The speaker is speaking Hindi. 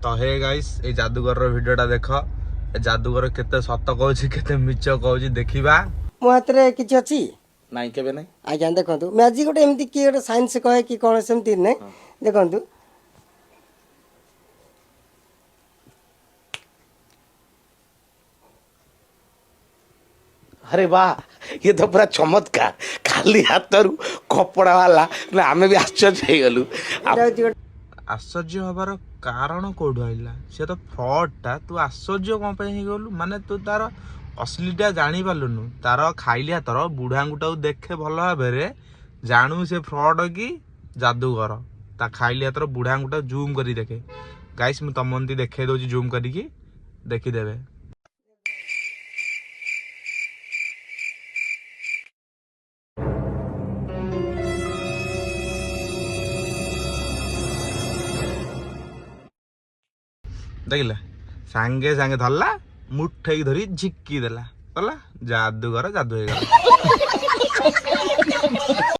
तो हे गाइस ए जादूगर भिडियोटा देख ए जादूगर केते सत कहूची केते मिछ कहूची देखिबा मो हाथ रे किछि अछि नाइ केबे नाइ आज्ञा देखंतु मैजिक गोटे एमती कि गोटे साइंस कहे कि कोन सेमती नै देखंतु अरे वाह ये तो पूरा चमत्कार खाली हाथरू कपड़ा वाला ना आमे भी आश्चर्य हो गलु आश्चर्य हबार कारण कोठु आइला से तो फ्रॉड ता तू आश्चर्य कोन पे हे गलु माने तू तार असलीटा जानि पालुनु तार खाइलिया तर बुढ़ांगुटा देखे भल भाबरे जानू से फ्रॉड की जादूगर ता खाइलिया तर बुढ़ांगुटा जूम करी देखे गाइस मु तमंती देखे दोची जूम करी की देखि देबे देखिले सांगे सांगे धरला मुठे धरी झिक्की देला जादूगर जादू हो गला।